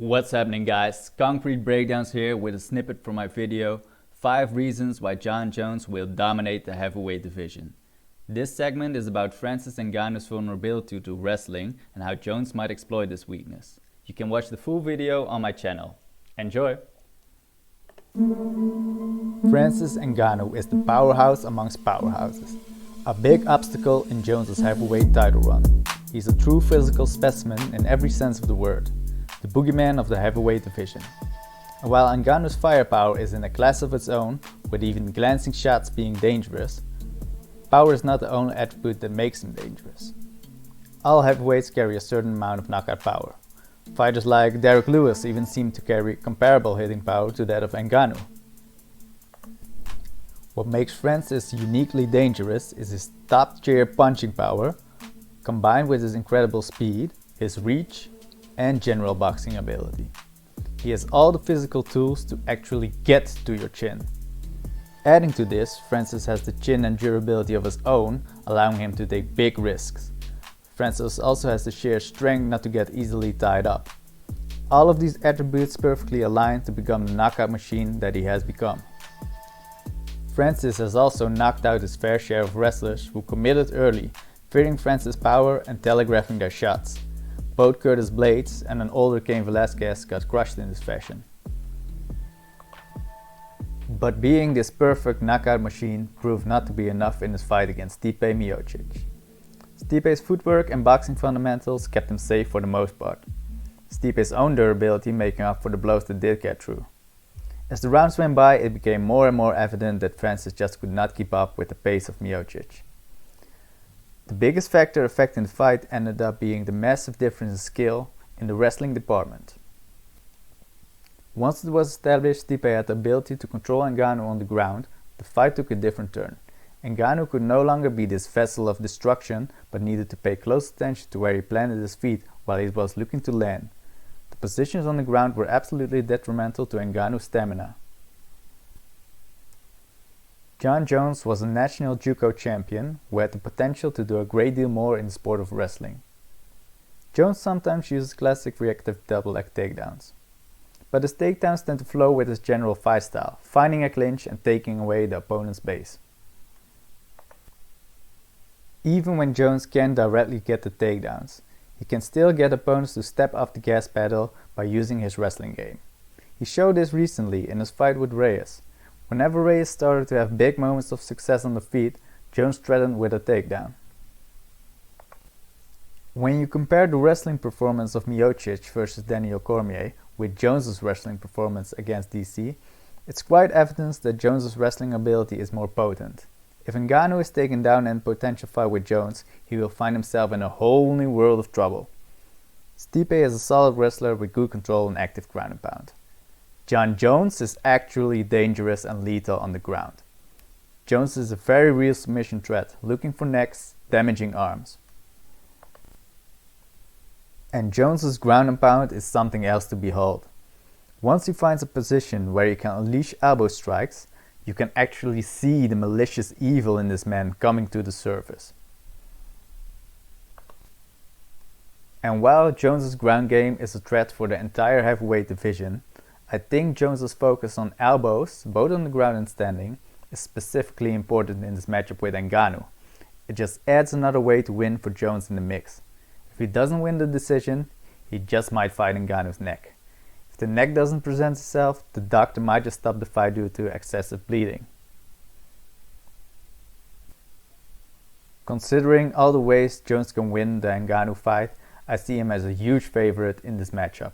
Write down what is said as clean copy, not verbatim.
What's happening, guys? Concrete Breakdowns here with a snippet from my video 5 reasons why Jon Jones will dominate the heavyweight division. This segment is about Francis Ngannou's vulnerability to wrestling and how Jones might exploit this weakness. You can watch the full video on my channel. Enjoy! Francis Ngannou is the powerhouse amongst powerhouses. A big obstacle in Jones's heavyweight title run. He's a true physical specimen in every sense of the word. The boogeyman of the heavyweight division. And while Ngannou's firepower is in a class of its own, with even glancing shots being dangerous, power is not the only attribute that makes him dangerous. All heavyweights carry a certain amount of knockout power. Fighters like Derrick Lewis even seem to carry comparable hitting power to that of Ngannou. What makes Francis uniquely dangerous is his top-tier punching power, combined with his incredible speed, his reach, and general boxing ability. He has all the physical tools to actually get to your chin. Adding to this, Francis has the chin and durability of his own, allowing him to take big risks. Francis also has the sheer strength not to get easily tied up. All of these attributes perfectly align to become the knockout machine that he has become. Francis has also knocked out his fair share of wrestlers who committed early, fearing Francis' power and telegraphing their shots. Both Curtis Blades and an older Cain Velasquez got crushed in this fashion. But being this perfect knockout machine proved not to be enough in his fight against Stipe Miocic. Stipe's footwork and boxing fundamentals kept him safe for the most part. Stipe's own durability making up for the blows that did get through. As the rounds went by, it became more and more evident that Francis just could not keep up with the pace of Miocic. The biggest factor affecting the fight ended up being the massive difference in skill in the wrestling department. Once it was established Stipe had the ability to control Ngannou on the ground, the fight took a different turn. Ngannou could no longer be this vessel of destruction, but needed to pay close attention to where he planted his feet while he was looking to land. The positions on the ground were absolutely detrimental to Ngannou's stamina. Jon Jones was a national Juco champion who had the potential to do a great deal more in the sport of wrestling. Jones sometimes uses classic reactive double leg takedowns. But his takedowns tend to flow with his general fight style, finding a clinch and taking away the opponent's base. Even when Jones can't directly get the takedowns, he can still get opponents to step off the gas pedal by using his wrestling game. He showed this recently in his fight with Reyes. Whenever Reyes started to have big moments of success on the feet, Jones threatened with a takedown. When you compare the wrestling performance of Miocic versus Daniel Cormier with Jones's wrestling performance against DC, it's quite evident that Jones's wrestling ability is more potent. If Ngannou is taken down in a potential fight with Jones, he will find himself in a whole new world of trouble. Stipe is a solid wrestler with good control and active ground and pound. Jon Jones is actually dangerous and lethal on the ground. Jones is a very real submission threat, looking for necks, damaging arms. And Jones's ground and pound is something else to behold. Once he finds a position where he can unleash elbow strikes, you can actually see the malicious evil in this man coming to the surface. And while Jones's ground game is a threat for the entire heavyweight division, I think Jones's focus on elbows, both on the ground and standing, is specifically important in this matchup with Ngannou. It just adds another way to win for Jones in the mix. If he doesn't win the decision, he just might fight Ngannou's neck. If the neck doesn't present itself, the doctor might just stop the fight due to excessive bleeding. Considering all the ways Jones can win the Ngannou fight, I see him as a huge favorite in this matchup.